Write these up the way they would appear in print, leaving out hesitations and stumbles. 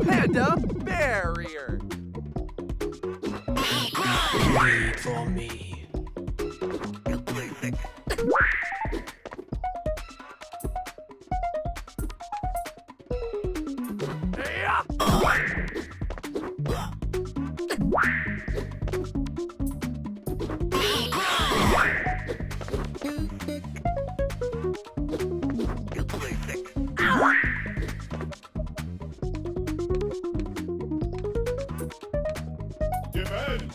Panda barrier. Wait for me. Defend!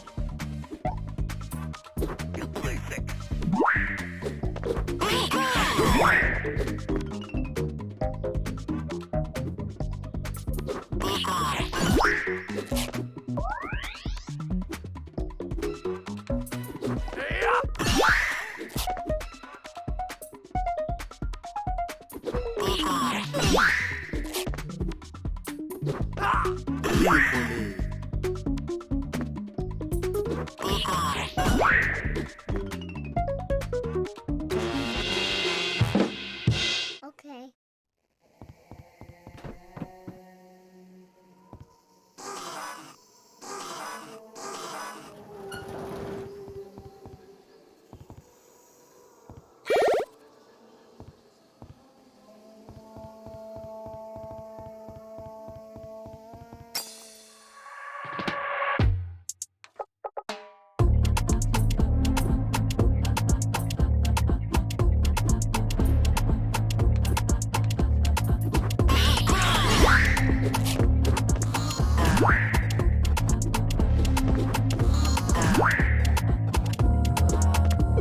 Okay.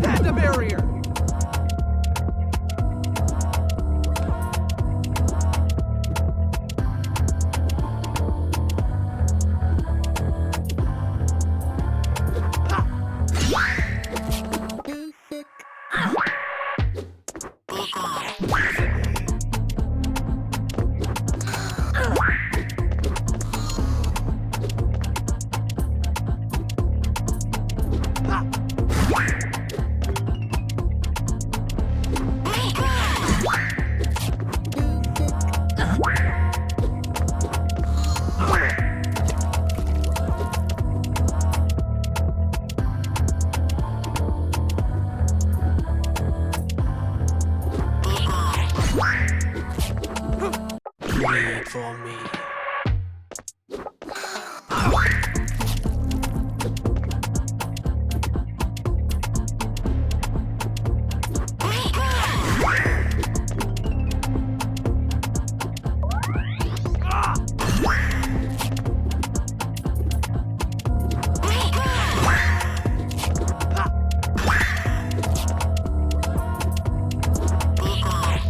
Panda barrier. Wait for me.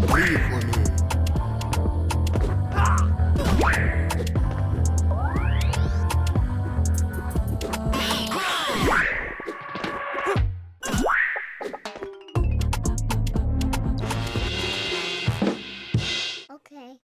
Wait for me. Okay.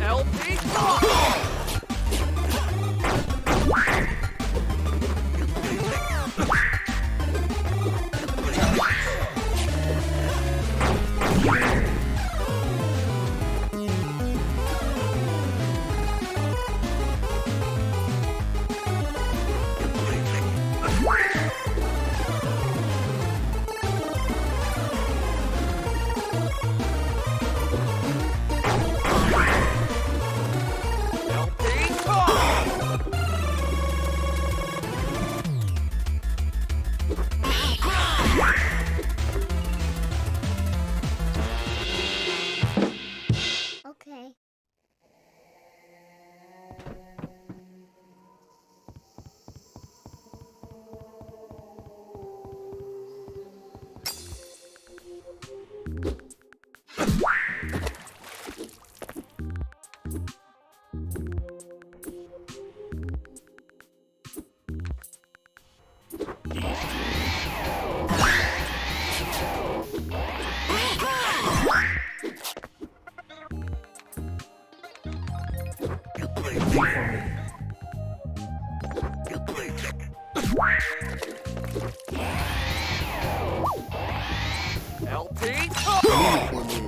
LP. for me. LT. Wait for me.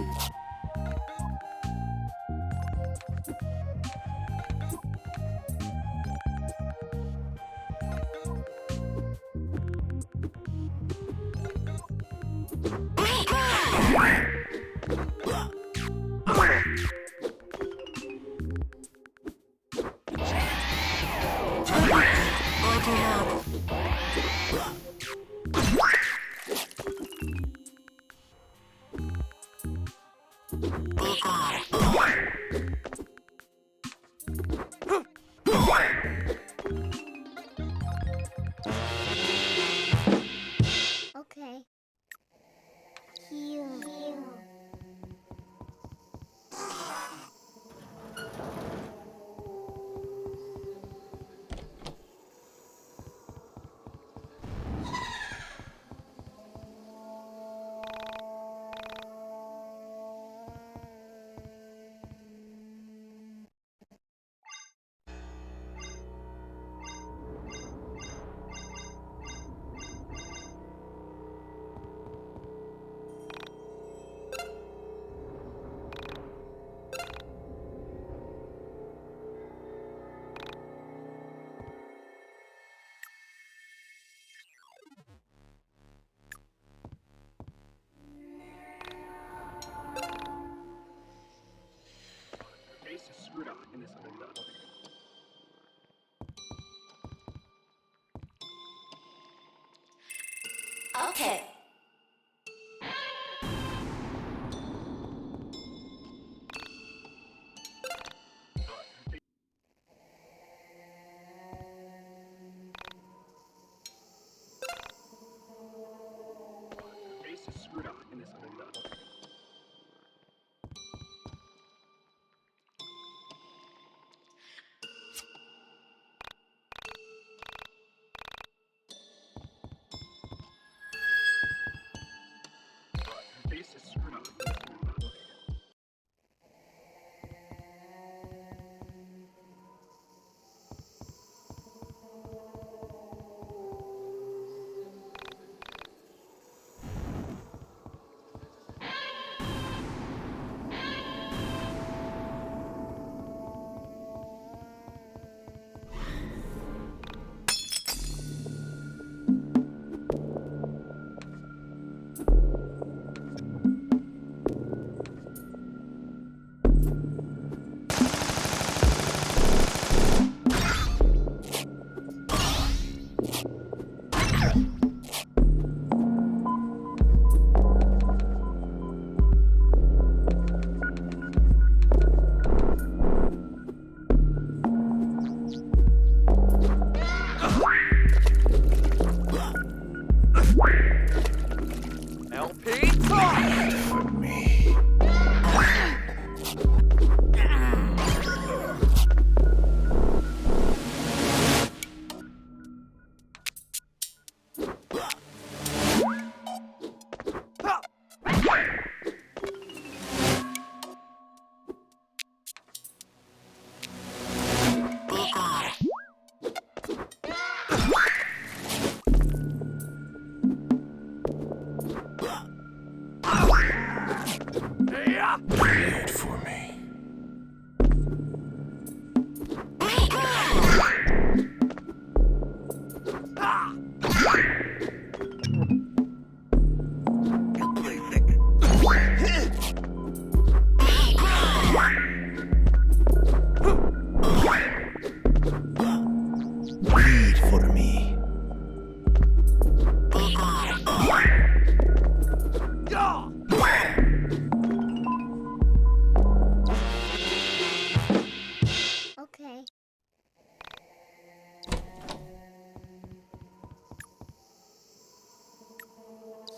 Okay. Heal. Okay. LP. For me. Yeah. Wait for me. Wait for me. Yeah. Okay.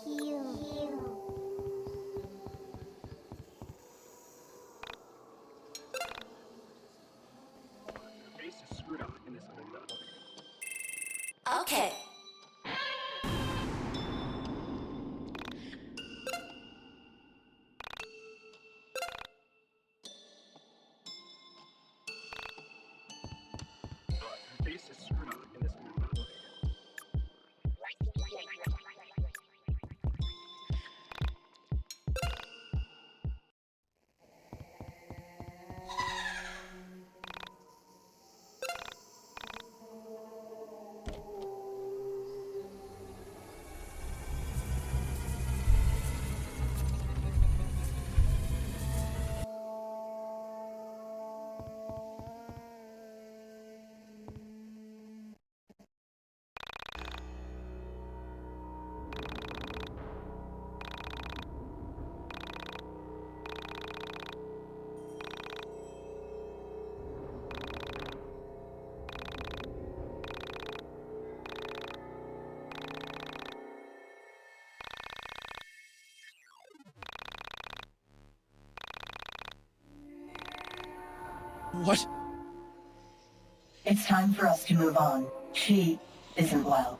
Heal. Okay. What? It's time for us to move on. She isn't well.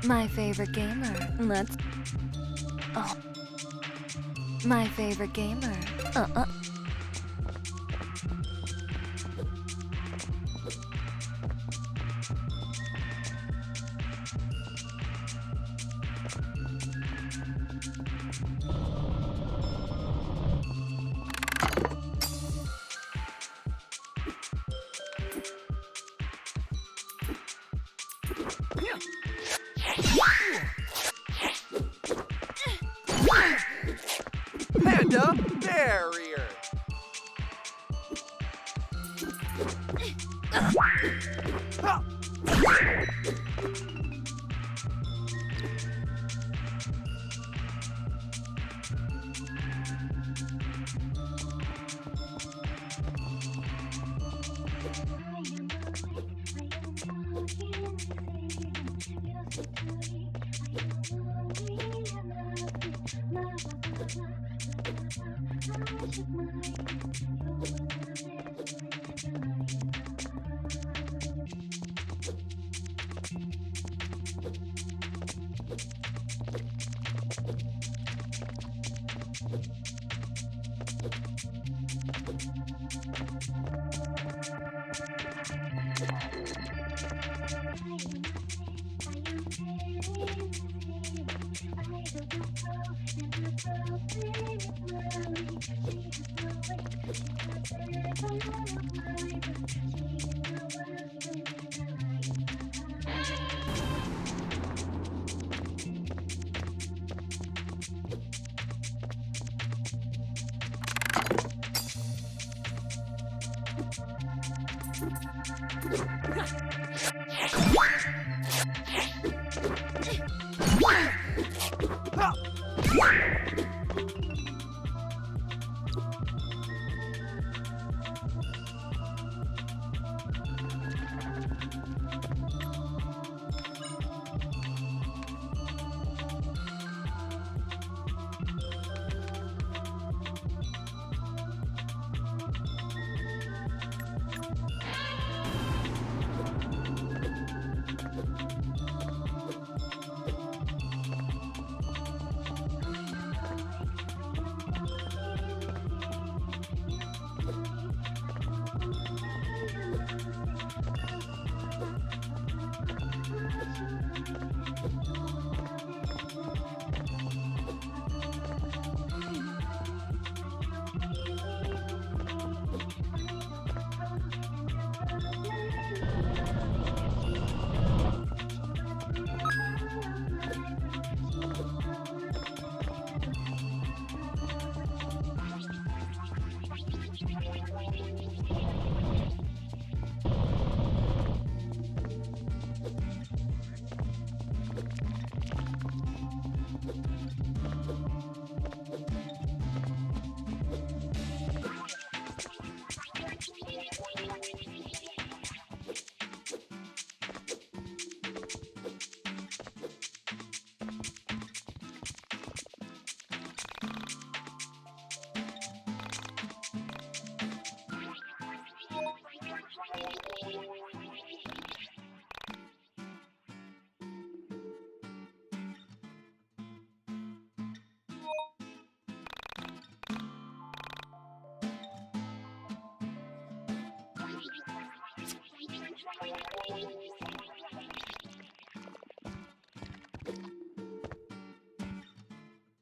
My favorite gamer. Let's. Oh. My favorite gamer. Panda barrier. Ha!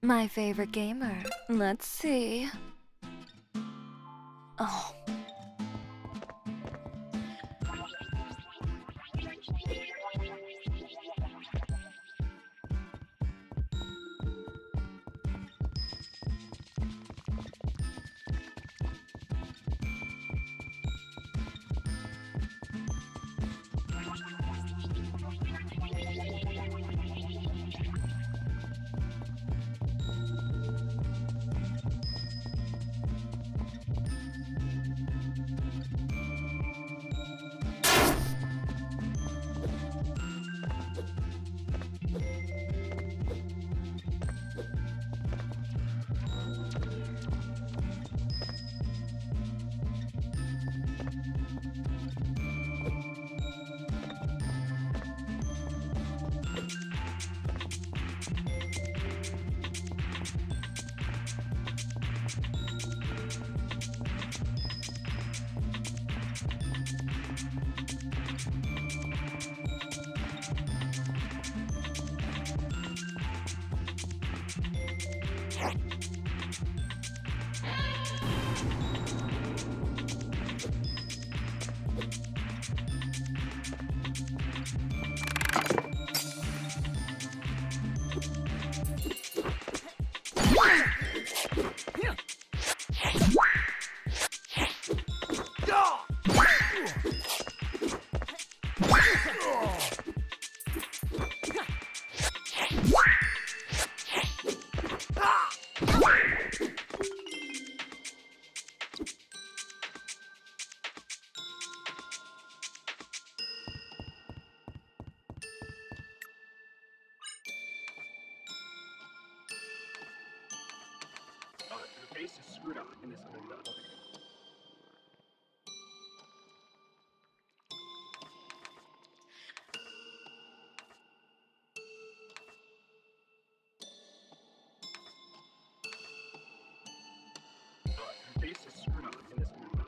My favorite gamer. Let's see. Oh. Your face is screwed up in this window. Your face is screwed up in this window.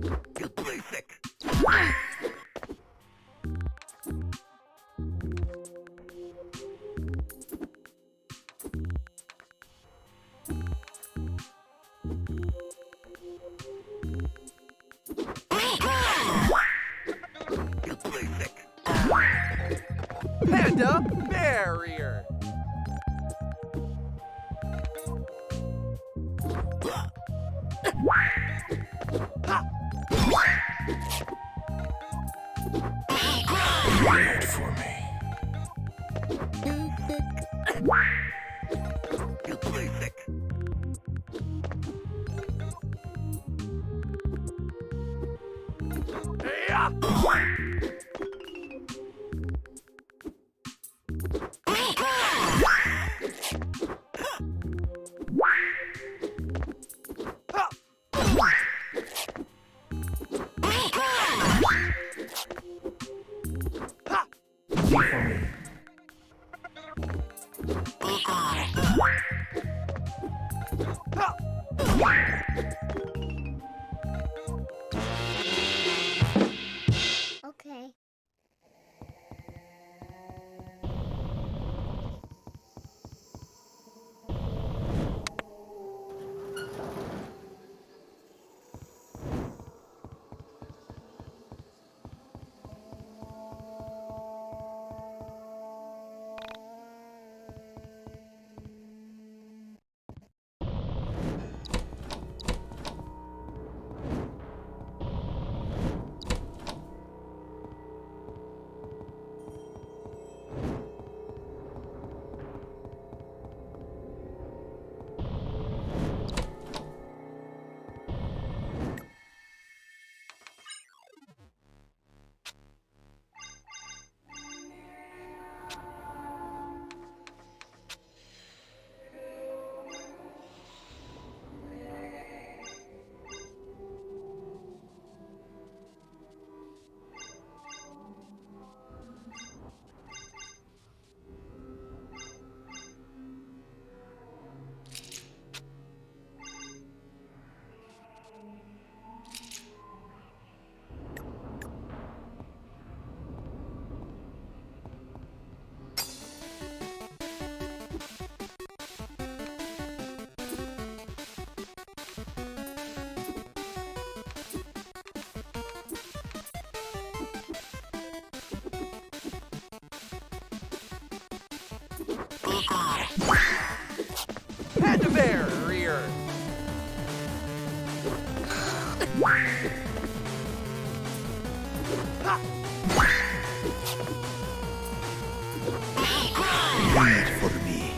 You basic. You basic. Panda barrier. Wait for me. You basic. Yeah. Okay. Panda barrier. Wait for me.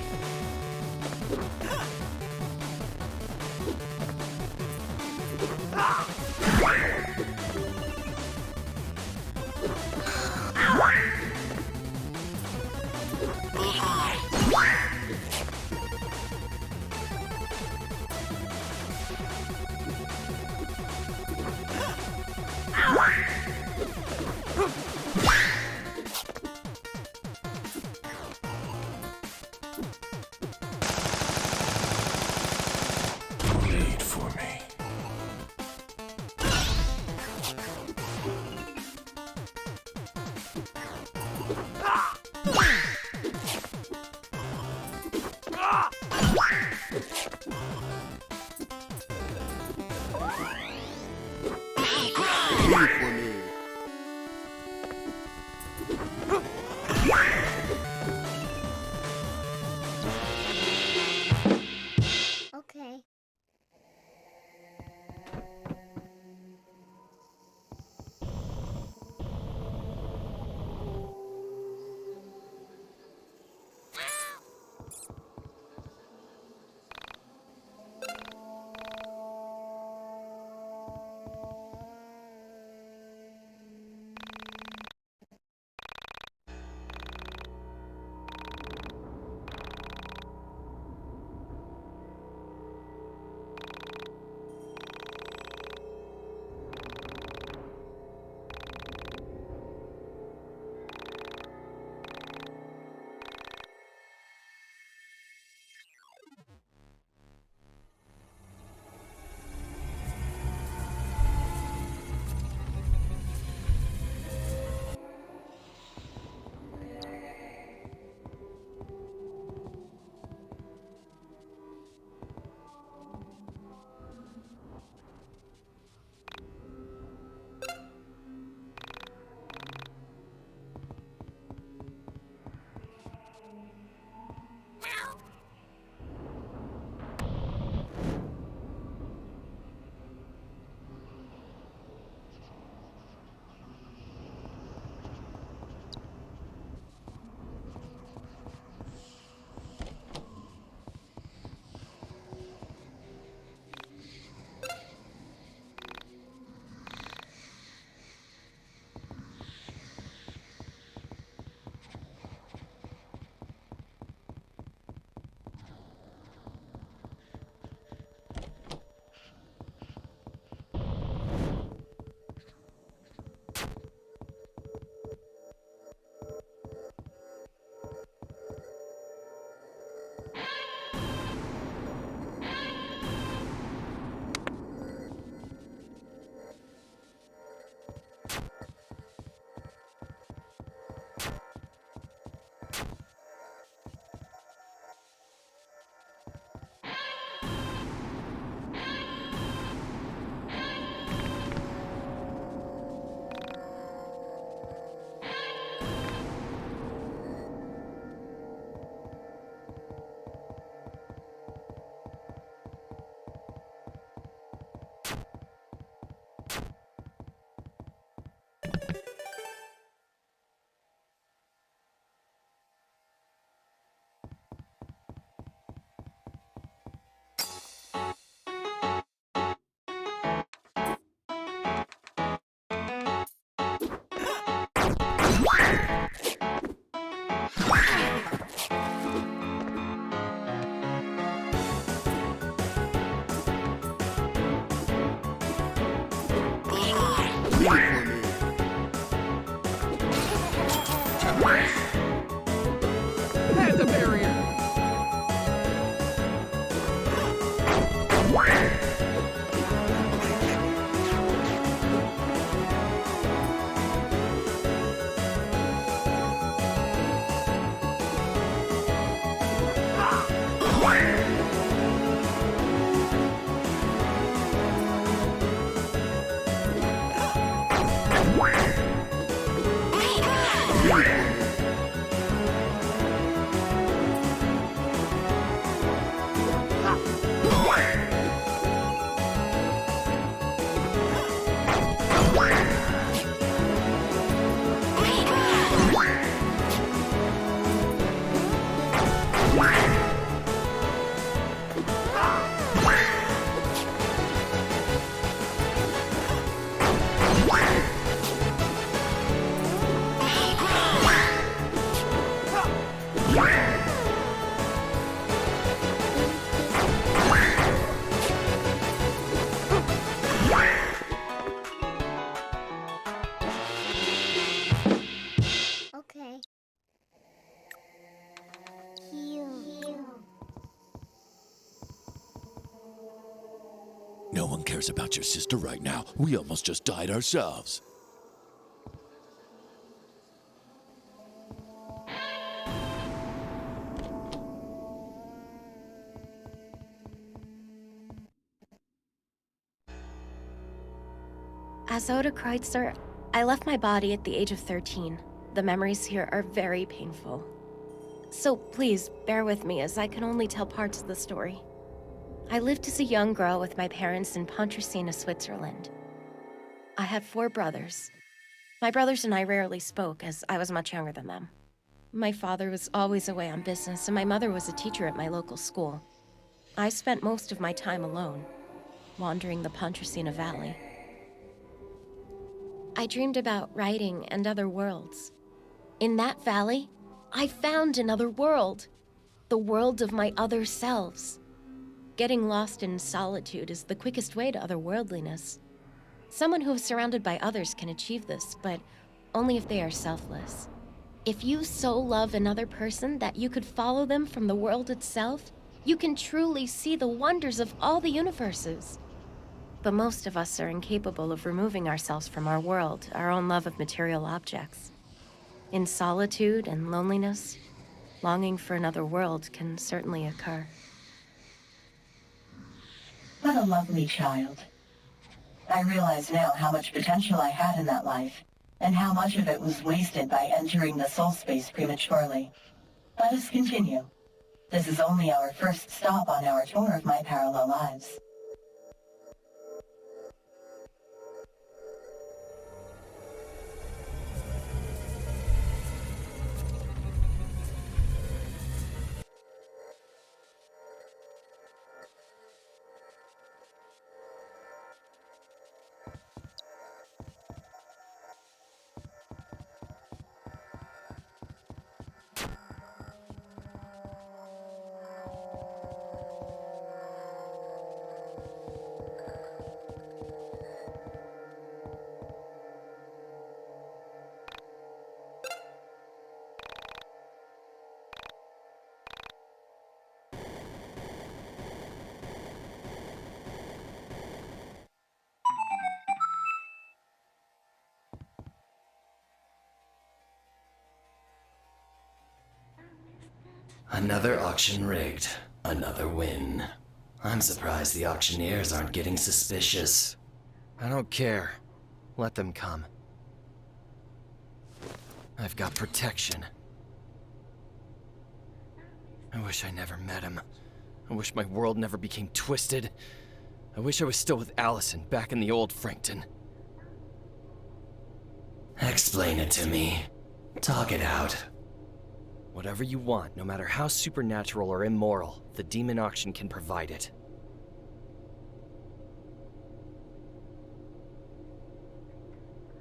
Wait for me. Wait for me. Okay. cares about your sister right now? We almost just died ourselves. As Oda Kreutzer, I left my body at the age of 13. The memories here are very painful. So please, bear with me as I can only tell parts of the story. I lived as a young girl with my parents in Pontresina, Switzerland. I had 4 brothers. My brothers and I rarely spoke as I was much younger than them. My father was always away on business and my mother was a teacher at my local school. I spent most of my time alone, wandering the Pontresina Valley. I dreamed about writing and other worlds. In that valley, I found another world. The world of my other selves. Getting lost in solitude is the quickest way to otherworldliness. Someone who is surrounded by others can achieve this, but only if they are selfless. If you so love another person that you could follow them from the world itself, you can truly see the wonders of all the universes. But most of us are incapable of removing ourselves from our world, our own love of material objects. In solitude and loneliness, longing for another world can certainly occur. What a lovely child. I realize now how much potential I had in that life, and how much of it was wasted by entering the soul space prematurely. Let us continue. This is only our first stop on our tour of my parallel lives. Another auction rigged. Another win. I'm surprised the auctioneers aren't getting suspicious. I don't care. Let them come. I've got protection. I wish I never met him. I wish my world never became twisted. I wish I was still with Allison back in the old Frankton. Explain it to me. Talk it out. Whatever you want, no matter how supernatural or immoral, the demon auction can provide it.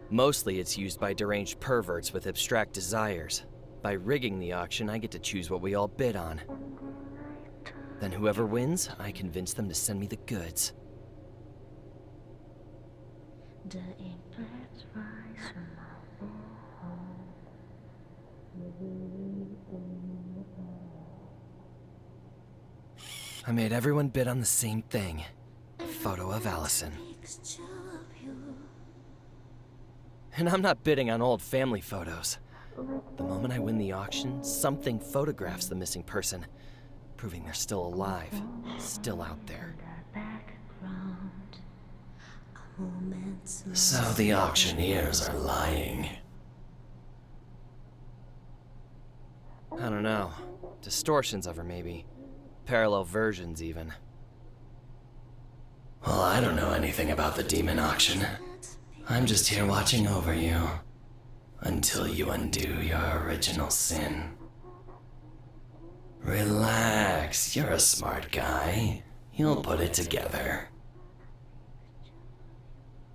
Mostly it's used by deranged perverts with abstract desires. By rigging the auction, I get to choose what we all bid on. Then whoever wins, I convince them to send me the goods. I made everyone bid on the same thing. Photo of Allison. And I'm not bidding on old family photos. The moment I win the auction, something photographs the missing person, proving they're still alive, still out there. So the auctioneers are lying. I don't know. Distortions of her, maybe. Parallel versions, even. Well, I don't know anything about the demon auction. I'm just here watching over you. Until you undo your original sin. Relax, you're a smart guy. You'll put it together.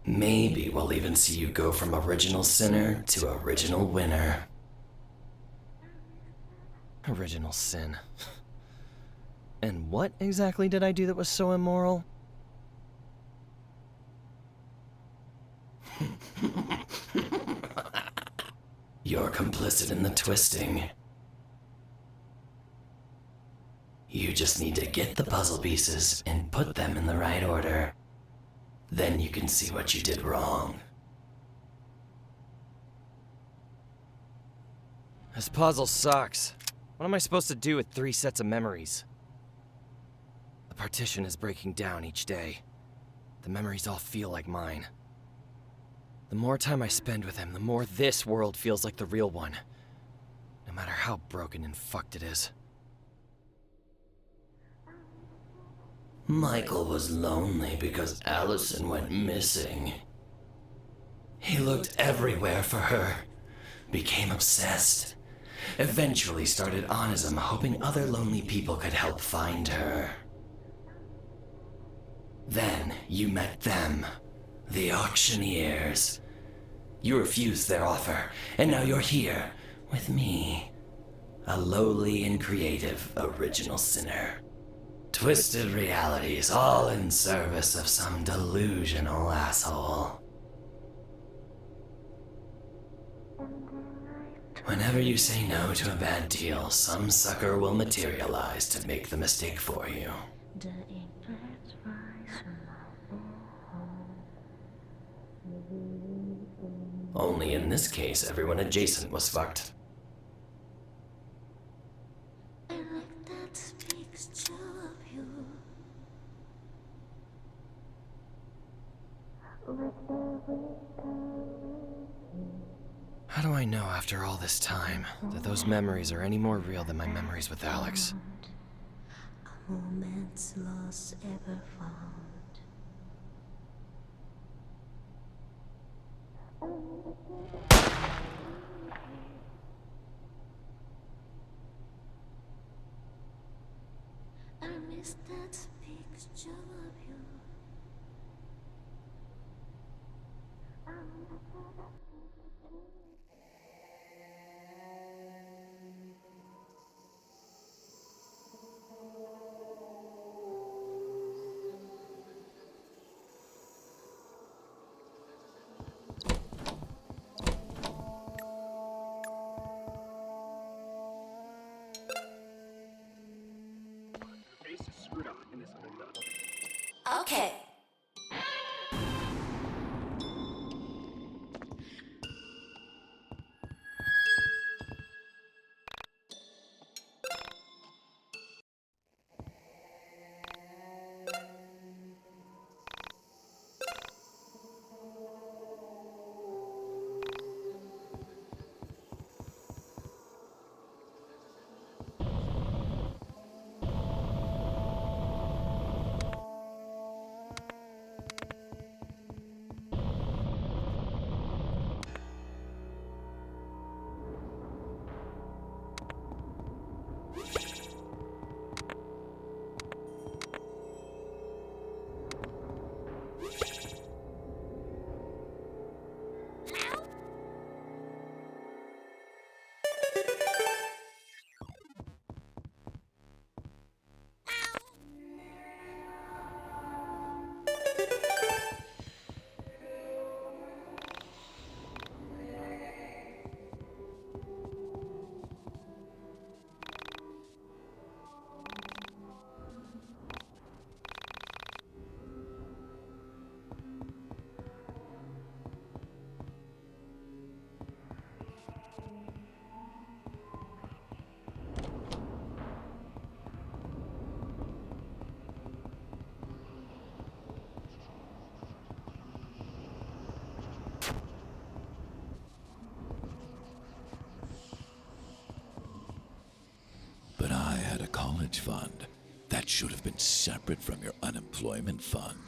Maybe we'll even see you go from original sinner to original winner. Original sin. And what exactly did I do that was so immoral? You're complicit in the twisting. You just need to get the puzzle pieces and put them in the right order. Then you can see what you did wrong. This puzzle sucks. What am I supposed to do with 3 sets of memories? The partition is breaking down each day. The memories all feel like mine. The more time I spend with him, the more this world feels like the real one. No matter how broken and fucked it is. Michael was lonely because Allison went missing. He looked everywhere for her, became obsessed, eventually started Onism, hoping other lonely people could help find her. Then you met them, the auctioneers. You refused their offer, and now you're here with me, a lowly and creative original sinner. Twisted realities, all in service of some delusional asshole. Whenever you say no to a bad deal, some sucker will materialize to make the mistake for you. Only in this case, everyone adjacent was fucked. How do I know after all this time that those memories are any more real than my memories with Alex? A moment's lost ever found. I miss that picture of you. Your face is screwed up in this window. Okay. But I had a college fund. That should have been separate from your unemployment fund.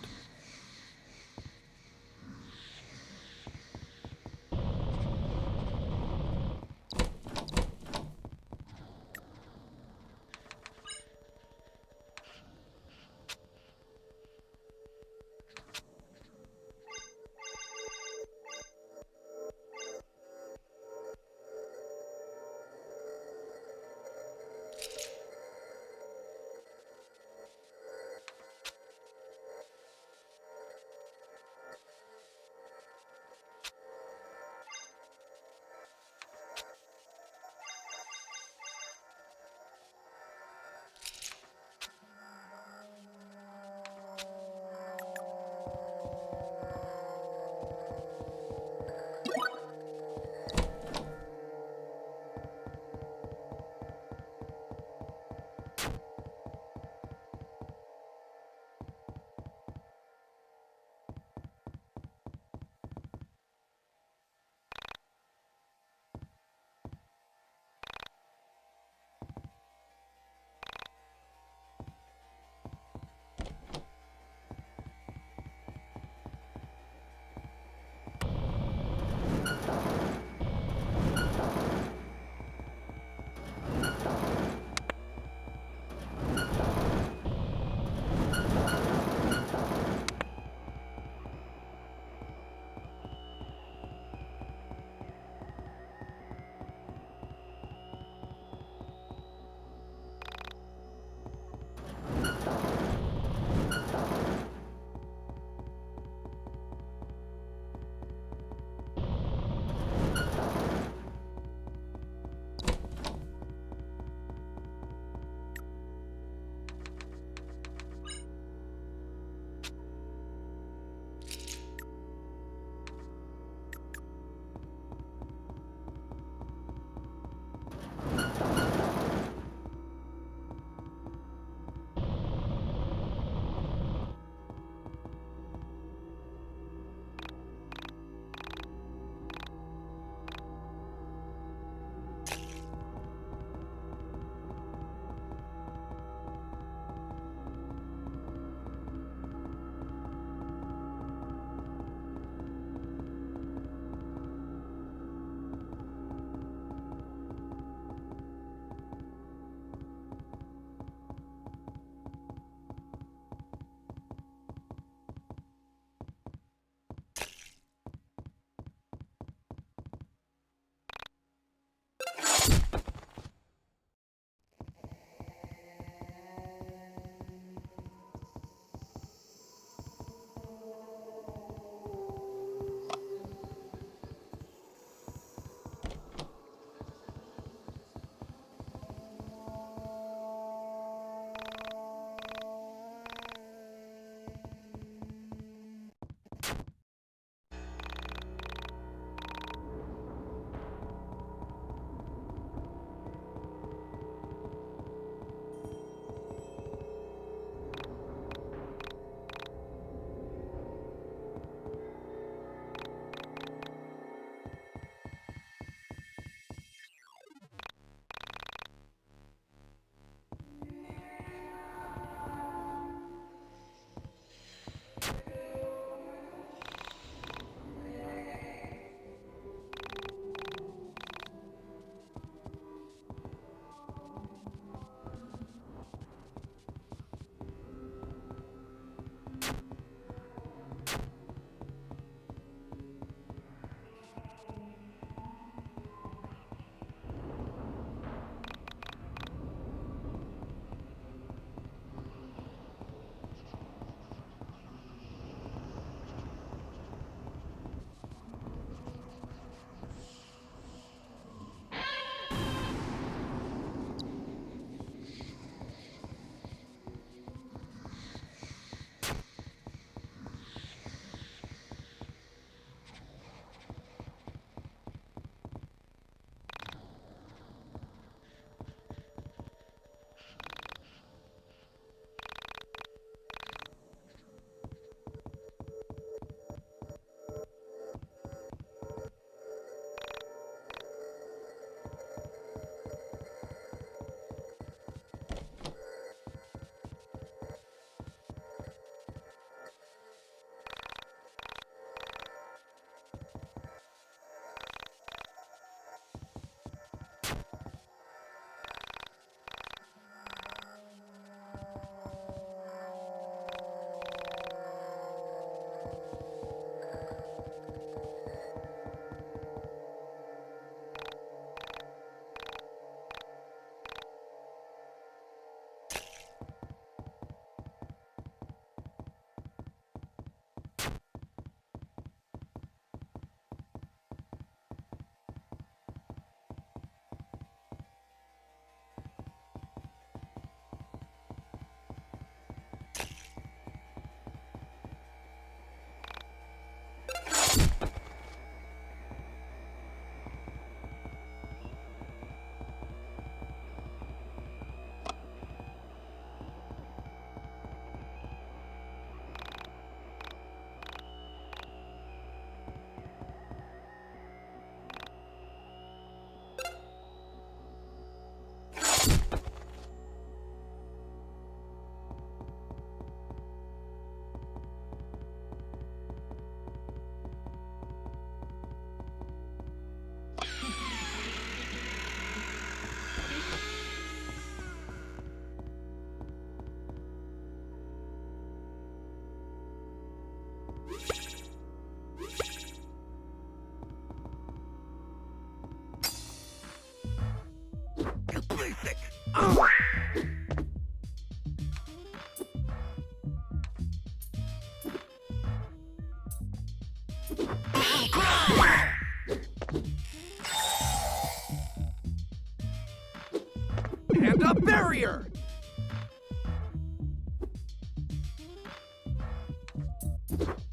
And a barrier!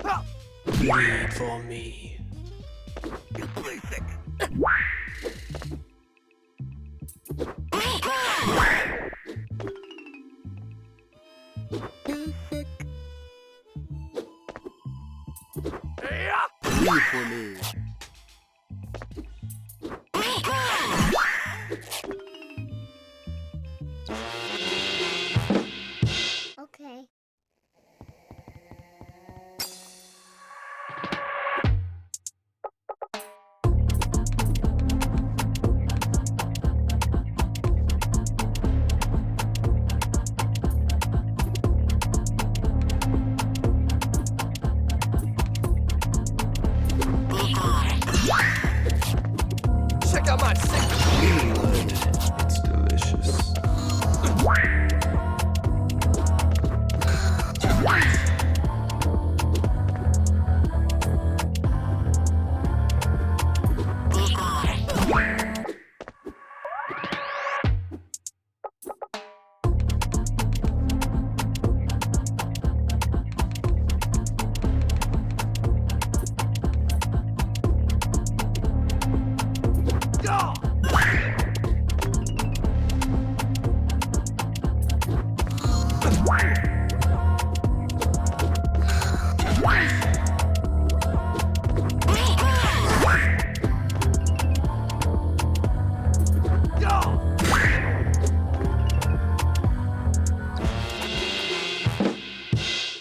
Ha! Bleed for me. You play sick. Yeah! Bleed for me. Okay. Check out my sick. It's delicious. Go! Go!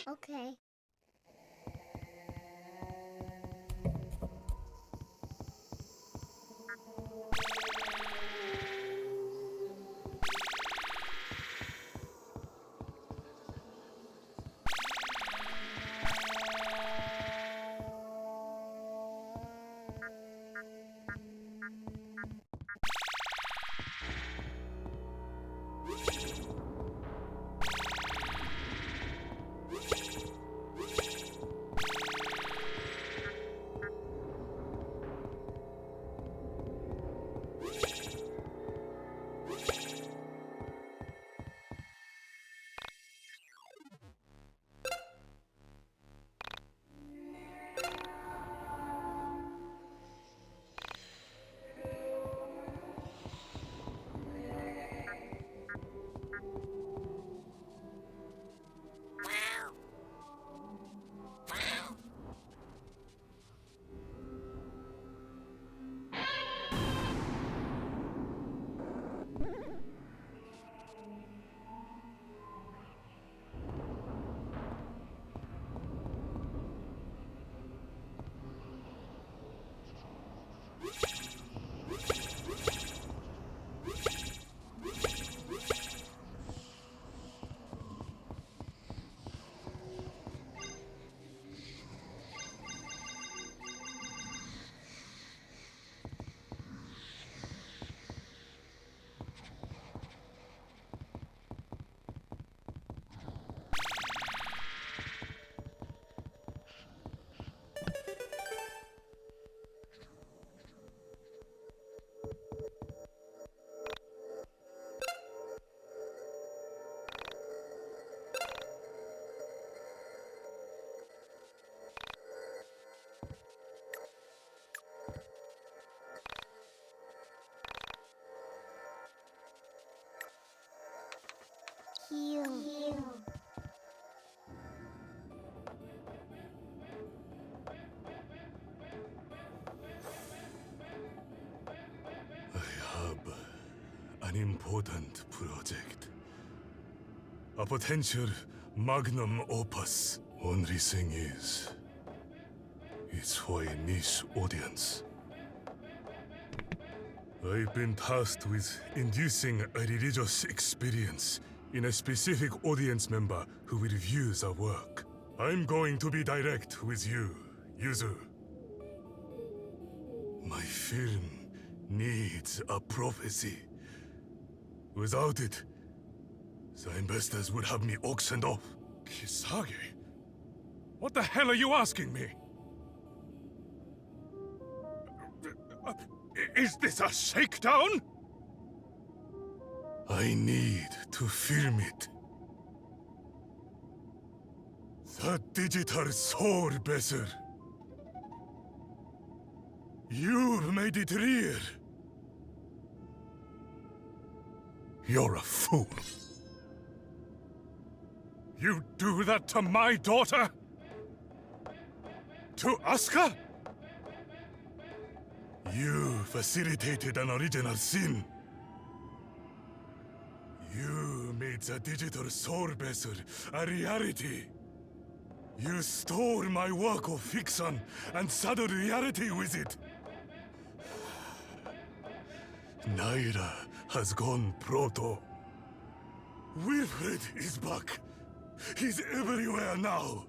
Okay. Heal. I have an important project. A potential magnum opus. Only thing is, it's for a niche audience. I've been tasked with inducing a religious experience in a specific audience member who will view the work. I'm going to be direct with you, Yuzu. My film needs a prophecy. Without it, the investors would have me auctioned off. Kisage? What the hell are you asking me? Is this a shakedown? I need to film it. The digital soul bezel. You've made it real. You're a fool. You do that to my daughter? To Asuka? You facilitated an original sin. You made the digital soul bezel a reality. You stole my work of fiction and saddled reality with it. Naira has gone proto. Wilfred is back. He's everywhere now.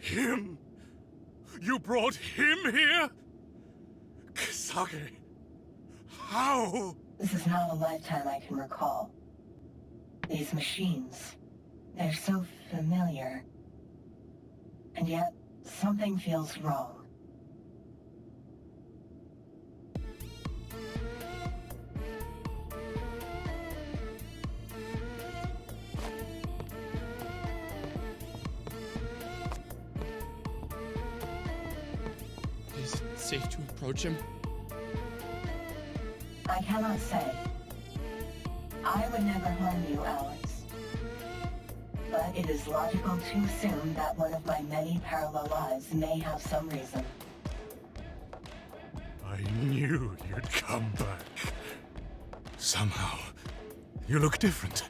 Him? You brought him here? Kisage, how? This is not a lifetime I can recall. These machines, they're so familiar. And yet, something feels wrong. Is it safe to approach him? I cannot say. I would never harm you, Alex. But it is logical to assume that one of my many parallel lives may have some reason. I knew you'd come back. Somehow, you look different.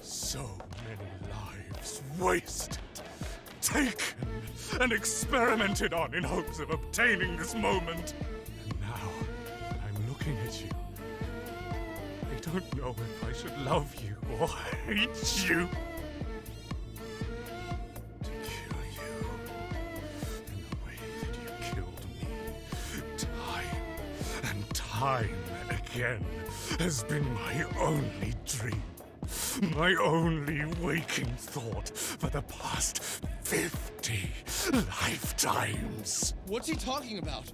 So many lives wasted, taken, and experimented on in hopes of obtaining this moment. And now, I'm looking at you. I don't know if I should love you or hate you. To kill you in the way that you killed me, time and time again, has been my only dream. My only waking thought for the past 50 lifetimes. What's he talking about?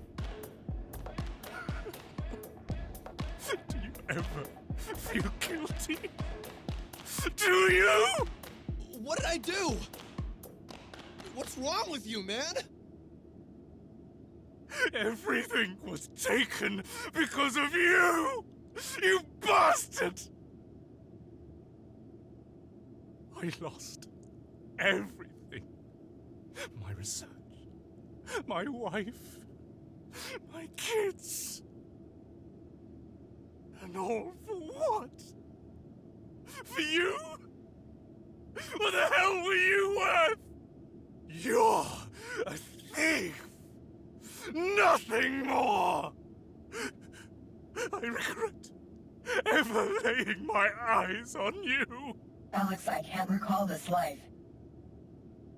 Do you ever feel guilty? Do you? What did I do? What's wrong with you, man? Everything was taken because of you! You bastard! I lost everything. My research, my wife, my kids. And all for what? For you? What the hell were you worth? You're a thief! Nothing more! I regret ever laying my eyes on you. Alex, I can't recall this life.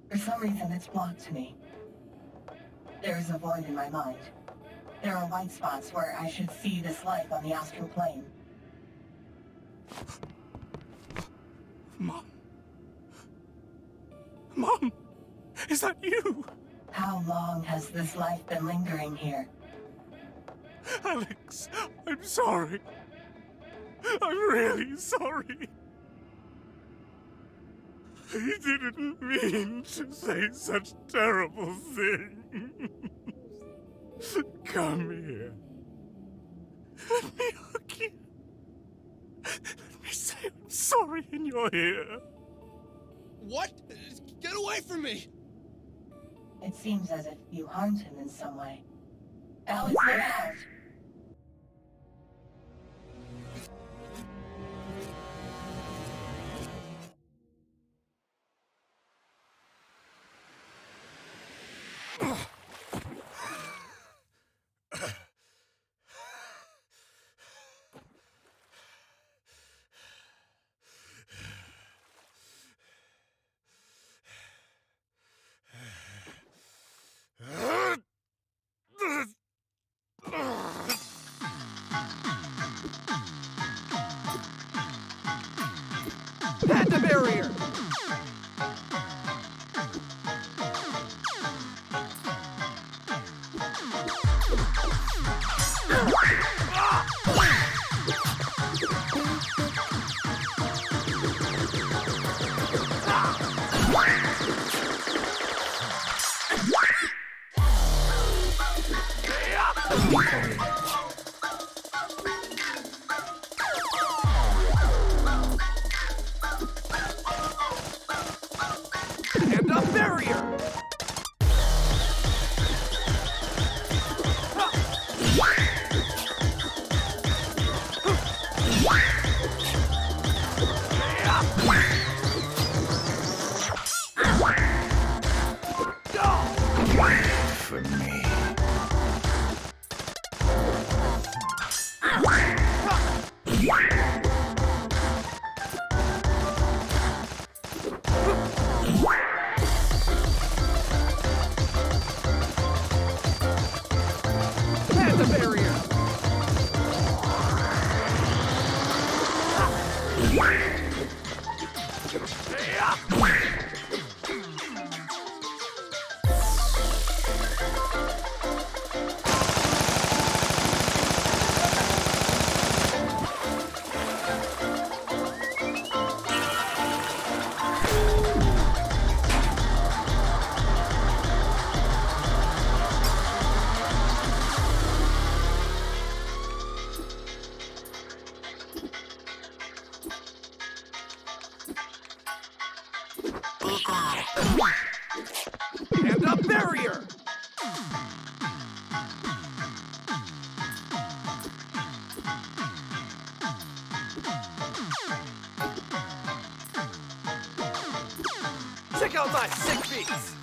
For some reason, it's blocked to me. There is a void in my mind. There are white spots where I should see this life on the astral plane. Mom? Mom? Is that you? How long has this life been lingering here? Alex, I'm sorry. I'm really sorry. I didn't mean to say such terrible things. Come here. Let me hug you. Let me say I'm sorry in your ear. What? Get away from me! It seems as if you harmed him in some way. Alex, look out! Panda barrier! Panda barrier! For me. Panda barrier! Panda barrier! Check out my sick beats!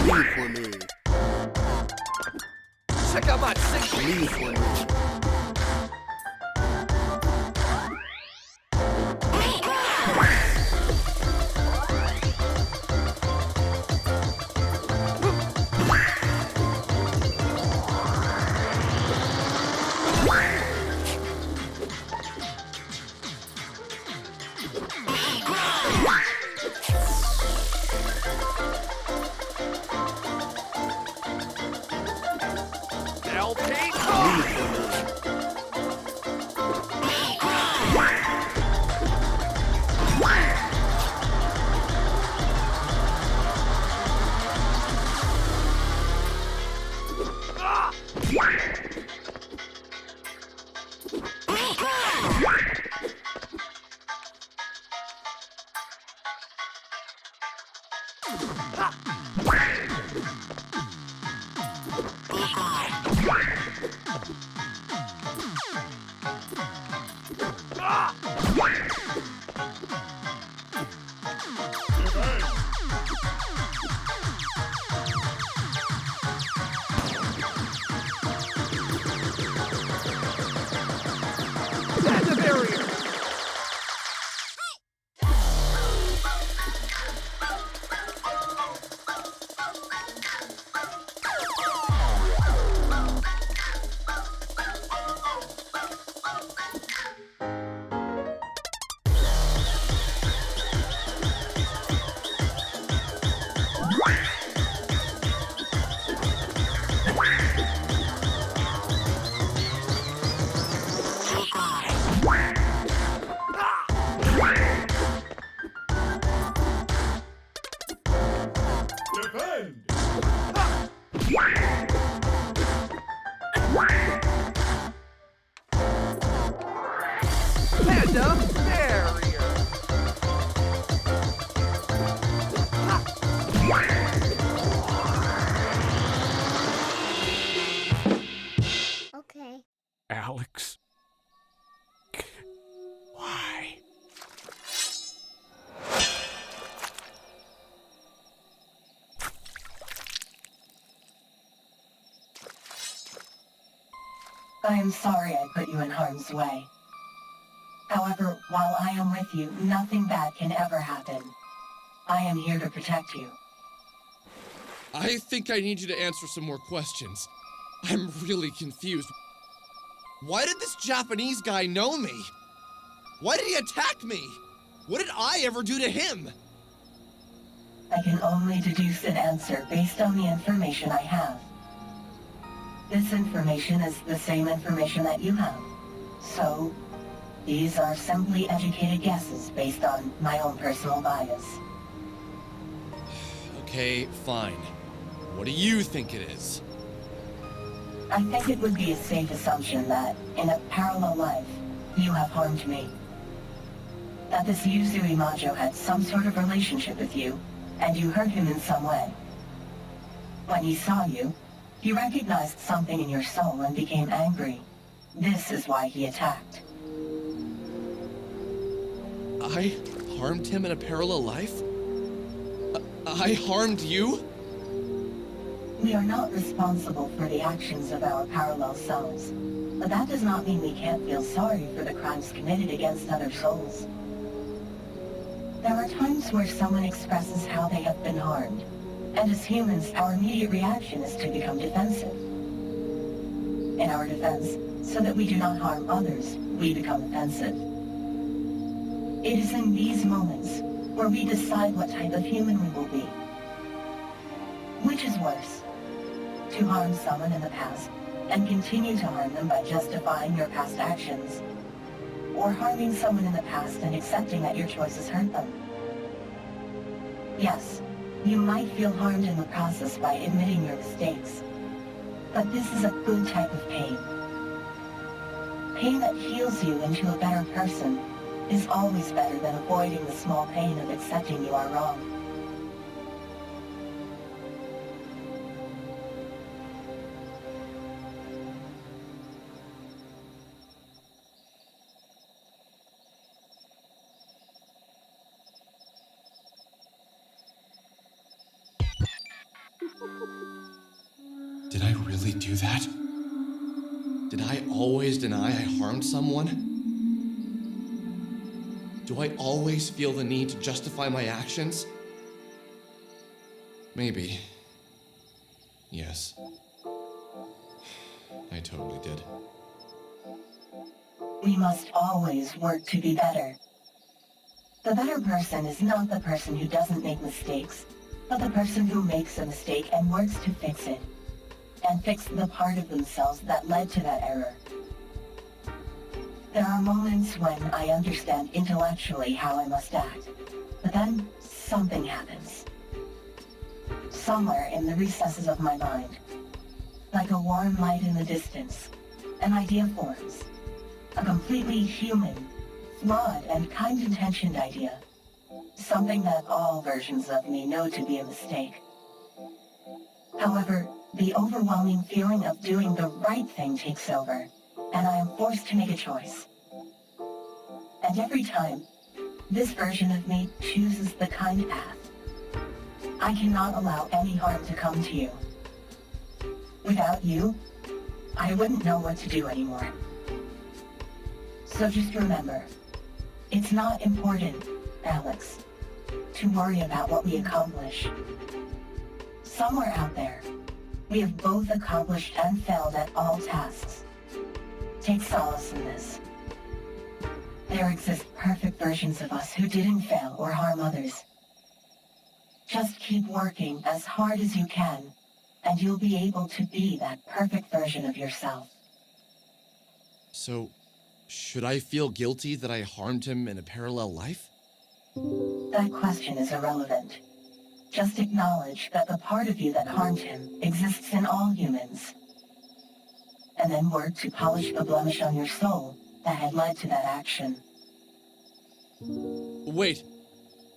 Leave for me. Check out my sick Leave beats! for me. LP! Leave for me. Panda barrier! Panda barrier! Okay. Alex? Why? I am sorry I put you in harm's way. However, while I am with you, nothing bad can ever happen. I am here to protect you. I think I need you to answer some more questions. I'm really confused. Why did this Japanese guy know me? Why did he attack me? What did I ever do to him? I can only deduce an answer based on the information I have. This information is the same information that you have. So, these are simply educated guesses based on my own personal bias. Okay, fine. What do you think it is? I think it would be a safe assumption that, in a parallel life, you have harmed me. That this Yuzui Majo had some sort of relationship with you, and you hurt him in some way. When he saw you, he recognized something in your soul and became angry. This is why he attacked. I harmed him in a parallel life? I harmed you? We are not responsible for the actions of our parallel selves, but that does not mean we can't feel sorry for the crimes committed against other souls. There are times where someone expresses how they have been harmed, and as humans, our immediate reaction is to become defensive. In our defense, so that we do not harm others, we become offensive. It is in these moments where we decide what type of human we will be. Which is worse? To harm someone in the past and continue to harm them by justifying your past actions, or harming someone in the past and accepting that your choices hurt them. Yes, you might feel harmed in the process by admitting your mistakes, but this is a good type of pain. Pain that heals you into a better person is always better than avoiding the small pain of accepting you are wrong. Did I really do that? Did I always deny I harmed someone? Do I always feel the need to justify my actions? Maybe. Yes. I totally did. We must always work to be better. The better person is not the person who doesn't make mistakes, but the person who makes a mistake and works to fix it, and fix the part of themselves that led to that error. There are moments when I understand intellectually how I must act, but then something happens. Somewhere in the recesses of my mind, like a warm light in the distance, an idea forms. A completely human, flawed, and kind-intentioned idea. Something that all versions of me know to be a mistake. However, the overwhelming feeling of doing the right thing takes over, and I am forced to make a choice. And every time, this version of me chooses the kind path. I cannot allow any harm to come to you. Without you, I wouldn't know what to do anymore. So just remember, it's not important, Alex, to worry about what we accomplish. Somewhere out there, we have both accomplished and failed at all tasks. Take solace in this. There exist perfect versions of us who didn't fail or harm others. Just keep working as hard as you can, and you'll be able to be that perfect version of yourself. So, should I feel guilty that I harmed him in a parallel life? That question is irrelevant. Just acknowledge that the part of you that harmed him exists in all humans. And then work to polish the blemish on your soul that had led to that action. Wait,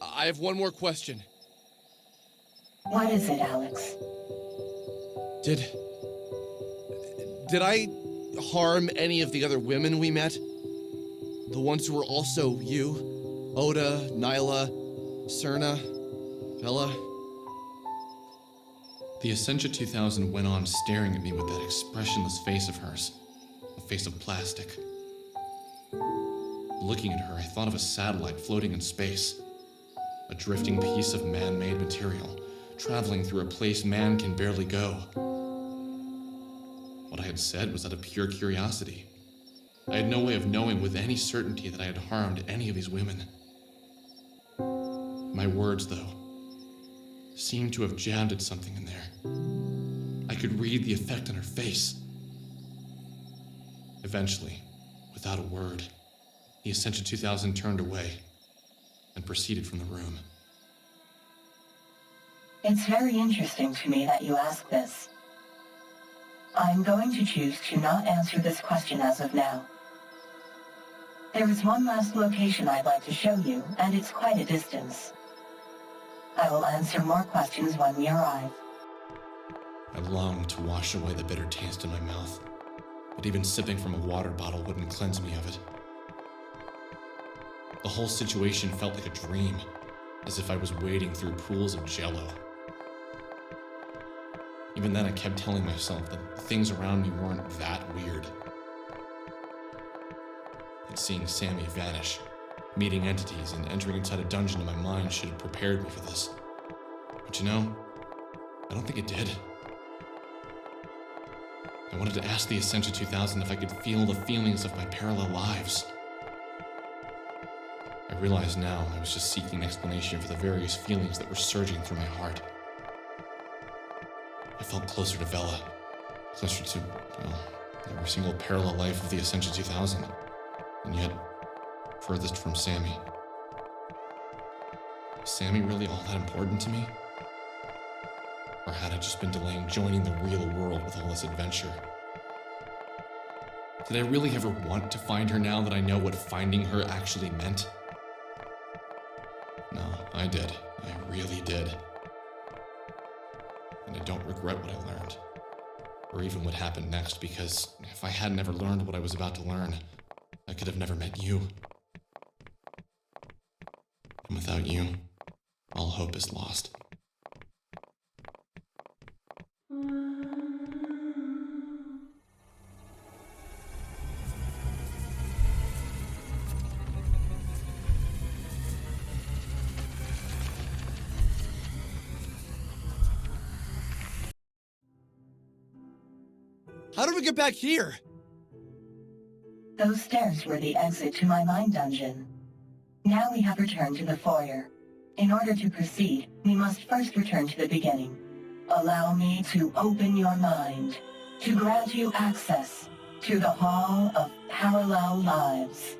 I have one more question. What is it, Alex? Did I harm any of the other women we met? The ones who were also you? Oda, Nyla, Serna, Bella? The Essentia 2000 went on staring at me with that expressionless face of hers. A face of plastic. Looking at her, I thought of a satellite floating in space. A drifting piece of man-made material, traveling through a place man can barely go. What I had said was out of pure curiosity. I had no way of knowing with any certainty that I had harmed any of these women. My words, though, seemed to have jabbed at something in there. I could read the effect on her face. Eventually, without a word, the Essentia 2000 turned away and proceeded from the room. It's very interesting to me that you ask this. I'm going to choose to not answer this question as of now. There is one last location I'd like to show you, and it's quite a distance. I will answer more questions when we arrive. I longed to wash away the bitter taste in my mouth, but even sipping from a water bottle wouldn't cleanse me of it. The whole situation felt like a dream, as if I was wading through pools of jello. Even then, I kept telling myself that the things around me weren't that weird. And seeing Sammy vanish, meeting entities, and entering inside a dungeon in my mind should have prepared me for this. But you know, I don't think it did. I wanted to ask the Essentia 2000 if I could feel the feelings of my parallel lives. I realize now I was just seeking an explanation for the various feelings that were surging through my heart. I felt closer to Bella, closer to, well, every single parallel life of the Essentia 2000, and yet furthest from Sammy. Was Sammy really all that important to me? Or had I just been delaying joining the real world with all this adventure? Did I really ever want to find her now that I know what finding her actually meant? No, I did. I really did. And I don't regret what I learned, or even what happened next, because if I hadn't ever learned what I was about to learn, I could have never met you. And without you, all hope is lost. How did we get back here? Those stairs were the exit to my mind dungeon. Now we have returned to the foyer. In order to proceed, we must first return to the beginning. Allow me to open your mind, to grant you access to the Hall of Parallel Lives.